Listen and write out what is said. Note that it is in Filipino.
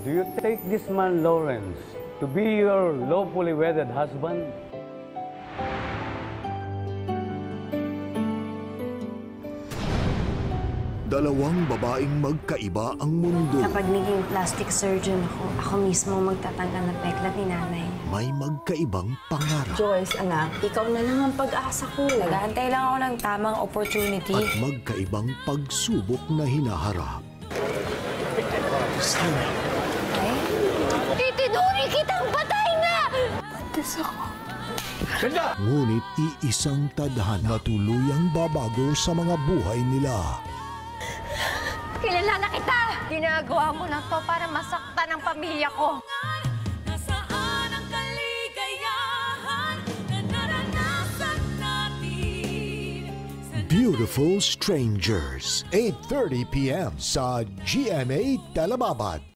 Do you take this man, Lawrence, to be your lawfully wedded husband? Dalawang babaeng magkaiba ang mundo. Kapag naging plastic surgeon ako mismo magtatanggal ng peklat ni nanay. May magkaibang pangarap. Joyce, anak, ikaw na lang ang pag-asa ko. Nag-aantay lang ako ng tamang opportunity. At magkaibang pagsubok na hinaharap. Itinuri kitang patay na! Batas ako. Ngunit iisang tadhana na tuluyang babago sa mga buhay nila. Kilala na kita! Ginagawa mo na to para masaktan ang pamilya ko. Nasaan ang kaligayahan na naranasan natin? Beautiful Strangers, 8:30 p.m. sa GMA Telebabad.